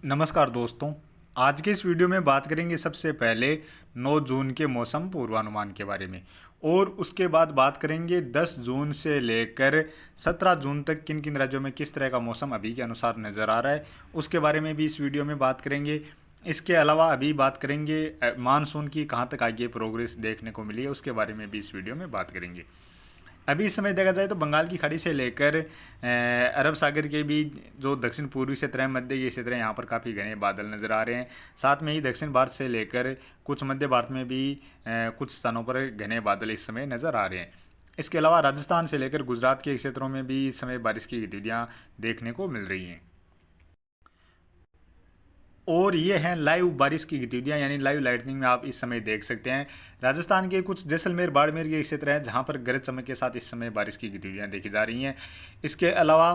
नमस्कार दोस्तों। आज के इस वीडियो में बात करेंगे सबसे पहले 9 जून के मौसम पूर्वानुमान के बारे में और उसके बाद बात करेंगे 10 जून से लेकर 17 जून तक किन किन राज्यों में किस तरह का मौसम अभी के अनुसार नज़र आ रहा है, उसके बारे में भी इस वीडियो में बात करेंगे। इसके अलावा अभी बात करेंगे मानसून की कहाँ तक आगे प्रोग्रेस देखने को मिली है, उसके बारे में भी इस वीडियो में बात करेंगे। अभी इस समय देखा जाए तो बंगाल की खाड़ी से लेकर अरब सागर के भी जो दक्षिण पूर्वी क्षेत्र है, मध्य के क्षेत्र है, यहाँ पर काफ़ी घने बादल नज़र आ रहे हैं। साथ में ही दक्षिण भारत से लेकर कुछ मध्य भारत में भी कुछ स्थानों पर घने बादल इस समय नज़र आ रहे हैं। इसके अलावा राजस्थान से लेकर गुजरात के क्षेत्रों में भी इस समय बारिश की गतिविधियाँ देखने को मिल रही हैं। और ये हैं लाइव बारिश की गतिविधियाँ, यानी लाइव लाइटनिंग में आप इस समय देख सकते हैं। राजस्थान के कुछ जैसलमेर बाड़मेर के क्षेत्र हैं जहाँ पर गरज चमक के साथ इस समय बारिश की गतिविधियाँ देखी जा रही हैं। इसके अलावा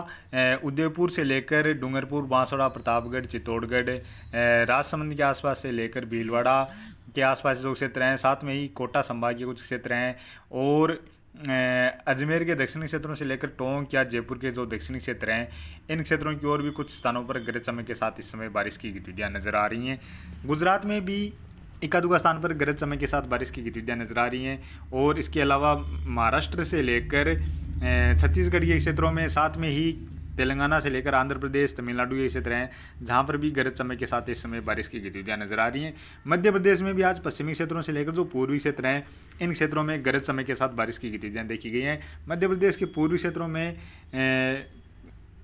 उदयपुर से लेकर डूंगरपुर, बांसवाड़ा, प्रतापगढ़, चित्तौड़गढ़, राजसमंद के आसपास से लेकर भीलवाड़ा के आसपास जो क्षेत्र हैं, साथ में ही कोटा संभाग के कुछ क्षेत्र हैं और अजमेर के दक्षिणी क्षेत्रों से लेकर टोंक या जयपुर के जो दक्षिणी क्षेत्र हैं, इन क्षेत्रों की ओर भी कुछ स्थानों पर गरज चमक के साथ इस समय बारिश की गतिविधियाँ नज़र आ रही हैं। गुजरात में भी एकाधुका स्थान पर गरज चमक के साथ बारिश की गतिविधियाँ नज़र आ रही हैं और इसके अलावा महाराष्ट्र से लेकर छत्तीसगढ़ के क्षेत्रों में, साथ में ही तेलंगाना से लेकर आंध्र प्रदेश, तमिलनाडु के क्षेत्र हैं जहां पर भी गरज चमक के साथ इस समय बारिश की गतिविधियां नजर आ रही हैं। मध्य प्रदेश में भी आज पश्चिमी क्षेत्रों से लेकर जो पूर्वी क्षेत्र हैं, इन क्षेत्रों में गरज चमक के साथ बारिश की गतिविधियां देखी गई हैं। मध्य प्रदेश के पूर्वी क्षेत्रों में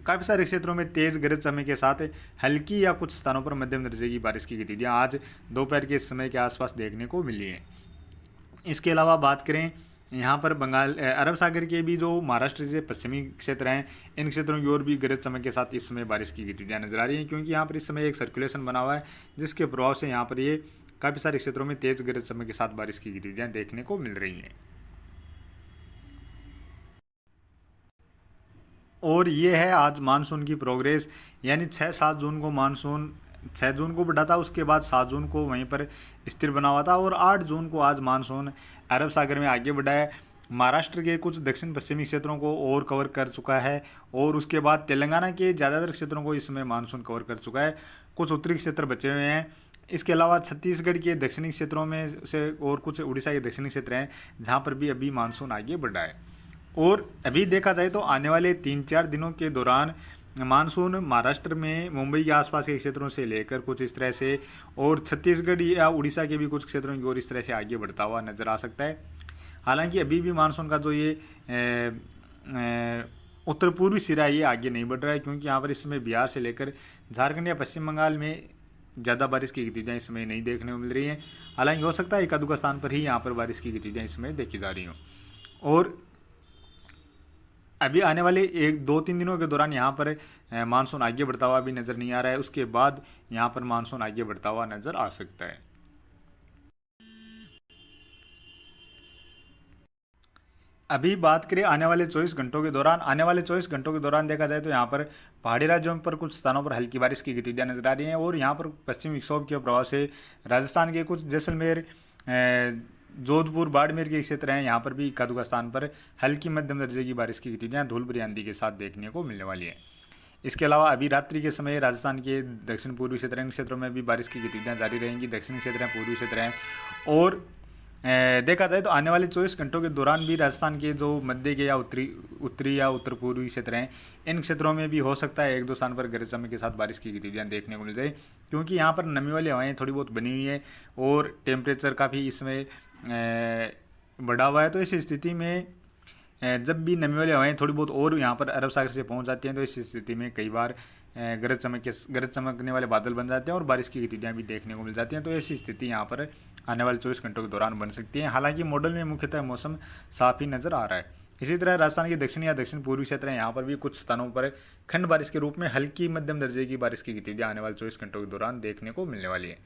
काफ़ी सारे क्षेत्रों में तेज़ गरज चमक के साथ हल्की या कुछ स्थानों पर मध्यम दर्जे की बारिश की गतिविधियाँ आज दोपहर के समय के आसपास देखने को मिली हैं। इसके अलावा बात करें यहाँ पर बंगाल अरब सागर के भी जो महाराष्ट्र से पश्चिमी क्षेत्र हैं, इन क्षेत्रों की ओर भी गरज चमक के साथ इस समय बारिश की गतिविधियाँ नजर आ रही हैं, क्योंकि यहाँ पर इस समय एक सर्कुलेशन बना हुआ है जिसके प्रभाव से यहाँ पर ये काफ़ी सारे क्षेत्रों में तेज़ गरज चमक के साथ बारिश की गतिविधियाँ देखने को मिल रही हैं। और ये है आज मानसून की प्रोग्रेस, यानी 6-7 जून को मानसून 6 जून को बढ़ा था, उसके बाद 7 जून को वहीं पर स्थिर बना हुआ था और 8 जून को आज मानसून अरब सागर में आगे बढ़ा है। महाराष्ट्र के कुछ दक्षिण पश्चिमी क्षेत्रों को और कवर कर चुका है और उसके बाद तेलंगाना के ज़्यादातर क्षेत्रों को इस समय मानसून कवर कर चुका है। कुछ उत्तरी क्षेत्र बचे हुए हैं। इसके अलावा छत्तीसगढ़ के दक्षिणी क्षेत्रों में से और कुछ उड़ीसा के दक्षिणी क्षेत्र हैं जहाँ पर भी अभी मानसून आगे बढ़ा है। और अभी देखा जाए तो आने वाले 3-4 दिनों के दौरान मानसून महाराष्ट्र में मुंबई के आसपास के क्षेत्रों से लेकर कुछ इस तरह से और छत्तीसगढ़ या उड़ीसा के भी कुछ क्षेत्रों की ओर इस तरह से आगे बढ़ता हुआ नज़र आ सकता है। हालांकि अभी भी मानसून का जो ये उत्तर पूर्वी सिरा ये आगे नहीं बढ़ रहा है, क्योंकि यहाँ पर इस समय बिहार से लेकर झारखंड या पश्चिम बंगाल में ज़्यादा बारिश की गतिविधियाँ इस समय नहीं देखने को मिल रही हैं। हालांकि हो सकता है एक आधुका स्थान पर ही यहाँ पर बारिश की गतिविधियाँ इस समय देखी जा रही हों। और अभी आने वाले 1-2-3 दिनों के दौरान यहाँ पर मानसून आगे बढ़ता हुआ भी नज़र नहीं आ रहा है, उसके बाद यहाँ पर मानसून आगे बढ़ता हुआ नज़र आ सकता है। अभी बात करें आने वाले 24 घंटों के दौरान, देखा जाए तो यहाँ पर पहाड़ी राज्यों पर कुछ स्थानों पर हल्की बारिश की गतिविधियाँ नजर आ रही हैं और यहाँ पर पश्चिमी विक्षोभ के प्रभाव से राजस्थान के कुछ जैसलमेर, जोधपुर, बाड़मेर के क्षेत्र हैं, यहाँ पर भी एकाधुका स्थान पर हल्की मध्यम दर्जे की बारिश की गतिविधियाँ धूल भरी आंधी के साथ देखने को मिलने वाली है। इसके अलावा अभी रात्रि के समय राजस्थान के दक्षिण पूर्वी क्षेत्र, इन क्षेत्रों में भी बारिश की गतिविधियाँ जारी रहेंगी। दक्षिणी क्षेत्र हैं, पूर्वी क्षेत्र हैं और देखा जाए तो आने वाले 24 घंटों के दौरान भी राजस्थान के जो मध्य के या उत्तरी या उत्तर पूर्वी क्षेत्र हैं, इन क्षेत्रों में भी हो सकता है 1-2 स्थान पर गरज चमक के साथ बारिश की गतिविधियाँ देखने को मिल जाए, क्योंकि यहाँ पर नमी वाली हवाएं थोड़ी बहुत बनी हुई है और टेम्परेचर काफ़ी इसमें बढ़ा हुआ है। तो इस स्थिति में जब भी नमी वाली हवाएं थोड़ी बहुत और यहाँ पर अरब सागर से पहुँच जाती हैं, तो इस स्थिति में कई बार गरज चमकने वाले बादल बन जाते हैं और बारिश की गतिविधियाँ भी देखने को मिल जाती हैं। तो ऐसी स्थिति यहाँ पर आने वाले 24 घंटों के दौरान बन सकती है। हालांकि मॉडल में मुख्यतः मौसम साफ ही नज़र आ रहा है। इसी तरह राजस्थान के दक्षिण या दक्षिण पूर्वी क्षेत्र हैं, यहाँ पर भी कुछ स्थानों पर खंड बारिश के रूप में हल्की मध्यम दर्जे की बारिश की गतिविधियाँ आने वाले 24 घंटों के दौरान देखने को मिलने वाली है।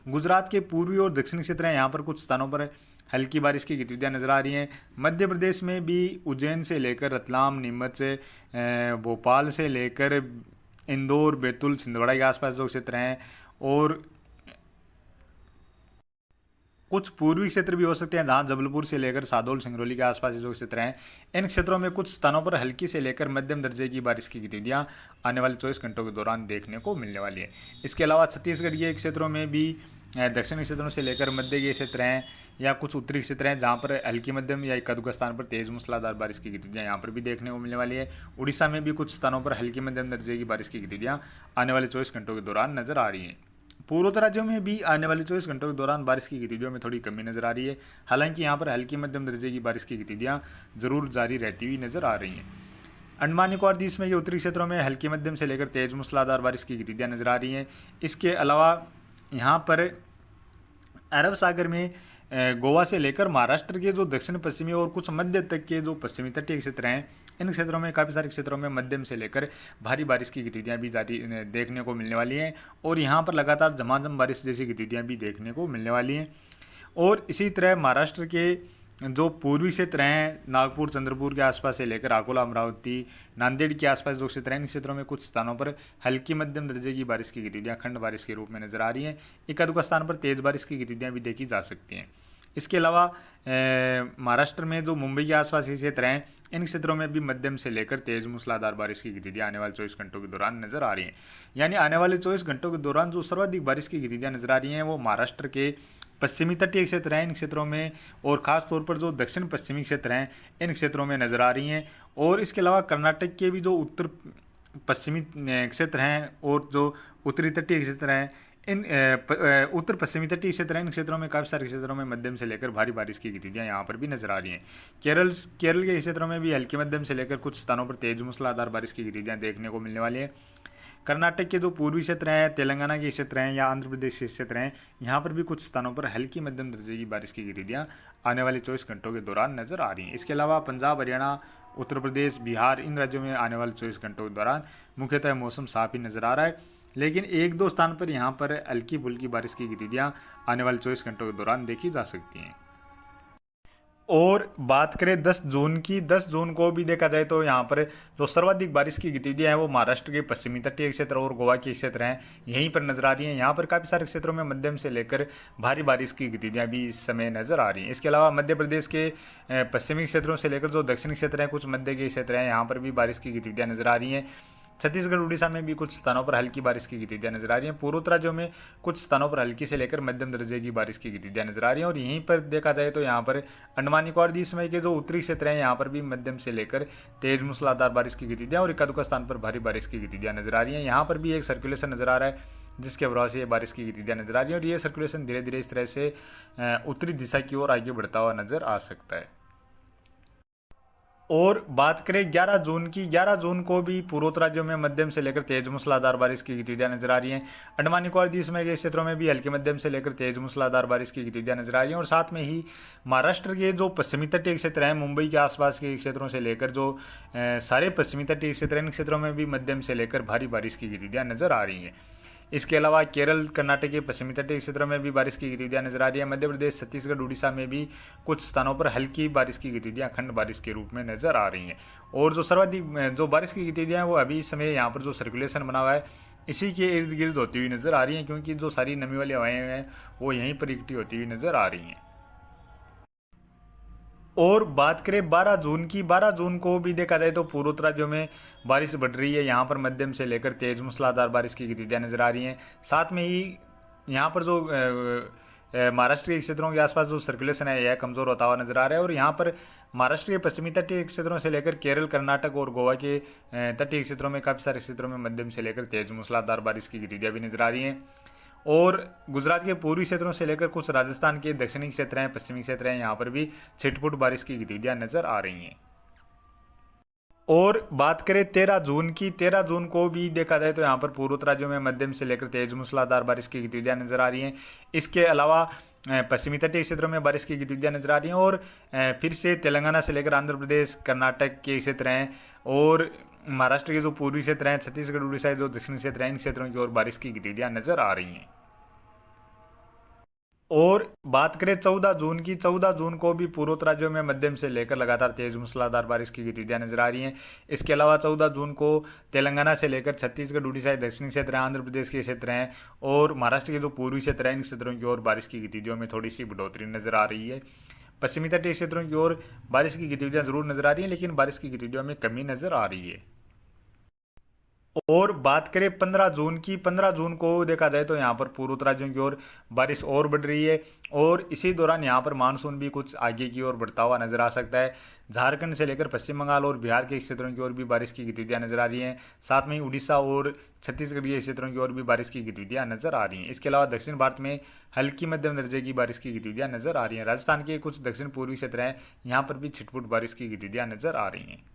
गुजरात के पूर्वी और दक्षिणी क्षेत्र हैं, यहाँ पर कुछ स्थानों पर हल्की बारिश की गतिविधियाँ नजर आ रही हैं। मध्य प्रदेश में भी उज्जैन से लेकर रतलाम, नीमच, भोपाल से लेकर इंदौर, बैतूल, छिंदवाड़ा के आसपास जो क्षेत्र हैं और कुछ पूर्वी क्षेत्र भी हो सकते हैं जहां जबलपुर से लेकर सादौल सिंगरौली के आसपास जो क्षेत्र हैं, इन क्षेत्रों में कुछ स्थानों पर हल्की से लेकर मध्यम दर्जे की बारिश की गतिविधियां आने वाले 24 घंटों के दौरान देखने को मिलने वाली है। इसके अलावा छत्तीसगढ़ के क्षेत्रों में भी दक्षिणी क्षेत्रों से लेकर मध्य के क्षेत्र हैं या कुछ उत्तरी क्षेत्र हैं जहां पर हल्की मध्यम या एक आध स्थान पर तेज मूसलाधार बारिश की गतिविधियां यहाँ पर भी देखने को मिलने वाली है। उड़ीसा में भी कुछ स्थानों पर हल्की मध्यम दर्जे की बारिश की गतिविधियां आने वाले 24 घंटों के दौरान नजर आ रही हैं। पूर्वोत्तर राज्यों में भी आने वाले 24 घंटों के दौरान बारिश की गतिविधियों में थोड़ी कमी नजर आ रही है। हालांकि यहाँ पर हल्की मध्यम दर्जे की बारिश की गतिविधियां जरूर जारी रहती हुई नजर आ रही हैं। अंडमान निकोबार द्वीप में ये उत्तरी क्षेत्रों में हल्की मध्यम से लेकर तेज मूसलाधार बारिश की गतिविधियां नजर आ रही हैं। इसके अलावा यहाँ पर अरब सागर में गोवा से लेकर महाराष्ट्र के जो दक्षिण पश्चिमी और कुछ मध्य तक के जो पश्चिमी तटीय क्षेत्र हैं, इन क्षेत्रों में काफ़ी सारे क्षेत्रों में मध्यम से लेकर भारी बारिश की गतिविधियां भी जारी देखने को मिलने वाली हैं और यहाँ पर लगातार झमाझम बारिश जैसी गतिविधियां भी देखने को मिलने वाली हैं। और इसी तरह महाराष्ट्र के जो पूर्वी क्षेत्र हैं, नागपुर चंद्रपुर के आसपास से लेकर अकोला अमरावती नांदेड़ के आसपास जो क्षेत्र हैं, इन क्षेत्रों में कुछ स्थानों पर हल्की मध्यम दर्जे की बारिश की गतिविधियां खंड बारिश के रूप में नजर आ रही हैं। एक आध स्थान पर तेज बारिश की गतिविधियां भी देखी जा सकती हैं। इसके अलावा महाराष्ट्र में जो मुंबई के आसपास के क्षेत्र हैं, इन क्षेत्रों में भी मध्यम से लेकर तेज मूसलाधार बारिश की गतिविधियां आने वाले 24 घंटों के दौरान नजर आ रही हैं। यानी आने वाले 24 घंटों के दौरान जो सर्वाधिक बारिश की गतिविधियां नजर आ रही हैं वो महाराष्ट्र के पश्चिमी तटीय क्षेत्र हैं, इन क्षेत्रों में, और ख़ास तौर पर जो दक्षिण पश्चिमी क्षेत्र हैं, इन क्षेत्रों में नज़र आ रही हैं। और इसके अलावा कर्नाटक के भी जो उत्तर पश्चिमी क्षेत्र हैं और जो उत्तरी तटीय क्षेत्र हैं, इन उत्तर पश्चिमी तटीय क्षेत्र हैं, इन क्षेत्रों में काफ़ी सारे क्षेत्रों में मध्यम से लेकर भारी बारिश की गतिविधियां यहाँ पर भी नजर आ रही हैं। केरल के क्षेत्रों में भी हल्की मध्यम से लेकर कुछ स्थानों पर तेज मूसलाधार बारिश की गतिविधियां देखने को मिलने वाली है। कर्नाटक के जो पूर्वी क्षेत्र हैं, तेलंगाना के क्षेत्र हैं या आंध्र प्रदेश के क्षेत्र हैं, यहाँ पर भी कुछ स्थानों पर हल्की मध्यम दर्जे की बारिश की गतिविधियां आने वाले 24 घंटों के दौरान नजर आ रही हैं। इसके अलावा पंजाब, हरियाणा, उत्तर प्रदेश, बिहार, इन राज्यों में आने वाले 24 घंटों के दौरान मुख्यतः मौसम साफ ही नजर आ रहा है, लेकिन एक दो स्थान पर यहाँ पर हल्की फुल्की बारिश की गतिविधियां आने वाले 24 घंटों के दौरान देखी जा सकती हैं। और बात करें 10 जून की, 10 जून को भी देखा जाए तो यहाँ पर जो सर्वाधिक बारिश की गतिविधियां हैं वो महाराष्ट्र के पश्चिमी तटीय क्षेत्र और गोवा के क्षेत्र हैं, यहीं पर नजर आ रही हैं। यहाँ पर काफ़ी सारे क्षेत्रों में मध्यम से लेकर भारी बारिश की गतिविधियां भी इस समय नजर आ रही हैं। इसके अलावा मध्य प्रदेश के पश्चिमी क्षेत्रों से लेकर जो दक्षिणी क्षेत्र हैं, कुछ मध्य के क्षेत्र हैं, यहाँ पर भी बारिश की गतिविधियां नजर आ रही हैं। छत्तीसगढ़, उड़ीसा में भी कुछ स्थानों पर हल्की बारिश की गतिविधियां नजर आ रही हैं। पूर्वोत्तर राज्यों में कुछ स्थानों पर हल्की से लेकर मध्यम दर्जे की बारिश की गतिविधियां नजर आ रही हैं। और यहीं पर देखा जाए तो यहाँ पर अंडमान निकोबार द्वीप के जो उत्तरी क्षेत्र हैं, यहाँ पर भी मध्यम से लेकर तेज मूसलाधार बारिश की गतिविधियां और एक स्थान पर भारी बारिश की गतिविधियां नजर आ रही हैं। यहाँ पर भी एक सर्कुलेशन नजर आ रहा है जिसके प्रभाव से ये बारिश की गतिविधियां नजर आ रही है और ये सर्कुलेशन धीरे धीरे इस तरह से उत्तरी दिशा की ओर आगे बढ़ता हुआ नजर आ सकता है। और बात करें 11 जून की, 11 जून को भी पूर्वोत्तर राज्यों में मध्यम से लेकर तेज मूसलाधार बारिश की गतिविधियां नजर आ रही हैं। अंडमान निकोबार द्वीप के क्षेत्रों में भी हल्की मध्यम से लेकर तेज मूसलाधार बारिश की गतिविधियां नजर आ रही हैं। और साथ में ही महाराष्ट्र के जो पश्चिमी तटीय क्षेत्र हैं, मुंबई के आसपास के क्षेत्रों से लेकर जो सारे पश्चिमी तटीय क्षेत्र हैं, इन क्षेत्रों में भी मध्यम से लेकर भारी बारिश की गतिविधियां नजर आ रही हैं। इसके अलावा केरल, कर्नाटक के पश्चिमी तटीय क्षेत्रों में भी बारिश की गतिविधियां नजर आ रही है। मध्य प्रदेश, छत्तीसगढ़, उड़ीसा में भी कुछ स्थानों पर हल्की बारिश की गतिविधियां खंड बारिश के रूप में नजर आ रही हैं। और जो सर्वाधिक जो बारिश की गतिविधियां हैं वो अभी इस समय यहाँ पर जो सर्कुलेशन बना हुआ है इसी के इर्द गिर्द होती हुई नजर आ रही हैं, क्योंकि जो सारी नमी वाली हवाएं हैं वो यहीं पर इकट्ठी होती हुई नजर आ रही हैं। और बात करें 12 जून की, 12 जून को भी देखा जाए तो पूर्वोत्तर राज्यों में बारिश बढ़ रही है। यहाँ पर मध्यम से लेकर तेज मूसलाधार बारिश की गतिविधियां नजर आ रही हैं। साथ में ही यहाँ पर जो महाराष्ट्र के क्षेत्रों के आसपास जो सर्कुलेशन है यह कमज़ोर होता हुआ नजर आ रहा है। और यहाँ पर महाराष्ट्र के पश्चिमी तटीय क्षेत्रों से लेकर केरल, कर्नाटक और गोवा के तटीय क्षेत्रों में काफ़ी सारे क्षेत्रों में मध्यम से लेकर तेज मूसलाधार बारिश की गतिविधियां भी नजर आ रही हैं। और गुजरात के पूर्वी क्षेत्रों से लेकर कुछ राजस्थान के दक्षिणी क्षेत्र हैं, पश्चिमी क्षेत्र हैं, यहाँ पर भी छिटपुट बारिश की गतिविधियां नजर आ रही हैं। और बात करें 13 जून की, 13 जून को भी देखा जाए तो यहाँ पर पूर्वोत्तर राज्यों में मध्यम से लेकर तेज मूसलाधार बारिश की गतिविधियां नजर आ रही हैं। इसके अलावा पश्चिमी तटीय क्षेत्रों में बारिश की गतिविधियां नजर आ रही हैं। और फिर से तेलंगाना से लेकर आंध्र प्रदेश, कर्नाटक के क्षेत्र हैं और महाराष्ट्र के जो पूर्वी क्षेत्र हैं, छत्तीसगढ़, उड़ीसा जो दक्षिणी क्षेत्र हैं, इन क्षेत्रों की ओर बारिश की गतिविधियां नजर आ रही हैं। और बात करें 14 जून की, 14 जून को भी पूर्वोत्तर राज्यों में मध्यम से लेकर लगातार तेज मूसलाधार बारिश की गतिविधियां नजर आ रही हैं। इसके अलावा 14 जून को तेलंगाना से लेकर छत्तीसगढ़, उड़ीसा, दक्षिणी क्षेत्र हैं, आंध्र प्रदेश के क्षेत्र हैं और महाराष्ट्र के जो पूर्वी क्षेत्र हैं, इन क्षेत्रों की ओर बारिश की गतिविधियों में थोड़ी सी बढ़ोतरी नजर आ रही है। पश्चिमी तटीय क्षेत्रों की ओर बारिश की गतिविधियां जरूर नजर आ रही हैं, लेकिन बारिश की गतिविधियों में कमी नजर आ रही है। और बात करें 15 जून की, 15 जून को देखा जाए तो यहाँ पर पूर्वोत्तर राज्यों की ओर बारिश और बढ़ रही है और इसी दौरान यहाँ पर मानसून भी कुछ आगे की ओर बढ़ता हुआ नजर आ सकता है। झारखंड से लेकर पश्चिम बंगाल और बिहार के क्षेत्रों की ओर भी बारिश की गतिविधियां नजर आ रही हैं। साथ में ही उड़ीसा और छत्तीसगढ़ के क्षेत्रों की ओर भी बारिश की गतिविधियां नजर आ रही हैं। इसके अलावा दक्षिण भारत में हल्की मध्यम दर्जे की बारिश की गतिविधियां नजर आ रही हैं। राजस्थान के कुछ दक्षिण पूर्वी क्षेत्र हैं, यहाँ पर भी छिटपुट बारिश की गतिविधियां नजर आ रही हैं।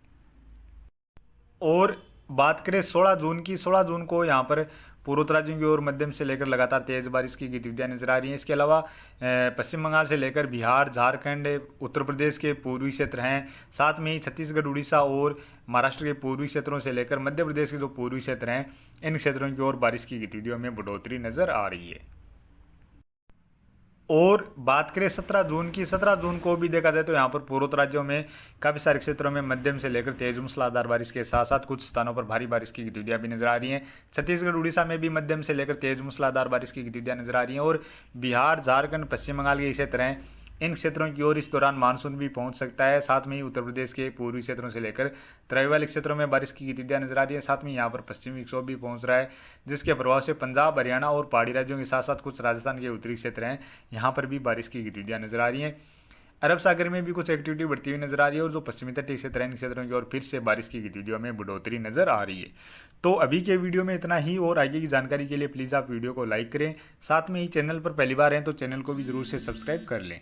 और बात करें 16 जून की, 16 जून को यहाँ पर पूर्वोत्तर राज्यों की ओर मध्यम से लेकर लगातार तेज बारिश की गतिविधियां नजर आ रही हैं। इसके अलावा पश्चिम बंगाल से लेकर बिहार, झारखंड, उत्तर प्रदेश के पूर्वी क्षेत्र हैं, साथ में ही छत्तीसगढ़, उड़ीसा और महाराष्ट्र के पूर्वी क्षेत्रों से लेकर मध्य प्रदेश के जो पूर्वी क्षेत्र हैं, इन क्षेत्रों की ओर बारिश की गतिविधियों में बढ़ोतरी नजर आ रही है। और बात करें 17 जून की, 17 जून को भी देखा जाए तो यहाँ पर पूर्वोत्तर राज्यों में काफ़ी सारे क्षेत्रों में मध्यम से लेकर तेज मूसलाधार बारिश के साथ साथ कुछ स्थानों पर भारी बारिश की गतिविधियां भी नजर आ रही हैं। छत्तीसगढ़, उड़ीसा में भी मध्यम से लेकर तेज मूसलाधार बारिश की गतिविधियां नजर आ रही हैं और बिहार, झारखंड, पश्चिम बंगाल के क्षेत्र हैं, इन क्षेत्रों की ओर इस दौरान मानसून भी पहुंच सकता है। साथ में ही उत्तर प्रदेश के पूर्वी क्षेत्रों से लेकर तराई वाले क्षेत्रों में बारिश की गतिविधियां नजर आ रही है। साथ में यहाँ पर पश्चिमी विक्षोभ भी पहुंच रहा है, जिसके प्रभाव से पंजाब, हरियाणा और पहाड़ी राज्यों के साथ साथ कुछ राजस्थान के उत्तरी क्षेत्र हैं, यहाँ पर भी बारिश की गतिविधियां नजर आ रही हैं। अरब सागर में भी कुछ एक्टिविटी बढ़ती हुई नजर आ रही है और जो पश्चिमी तटीय क्षेत्र हैं, इन क्षेत्रों की ओर फिर से बारिश की गतिविधियों में बढ़ोतरी नजर आ रही है। तो अभी के वीडियो में इतना ही और आगे की जानकारी के लिए प्लीज़ आप वीडियो को लाइक करें। साथ में ही चैनल पर पहली बार हैं तो चैनल को भी जरूर से सब्सक्राइब कर लें।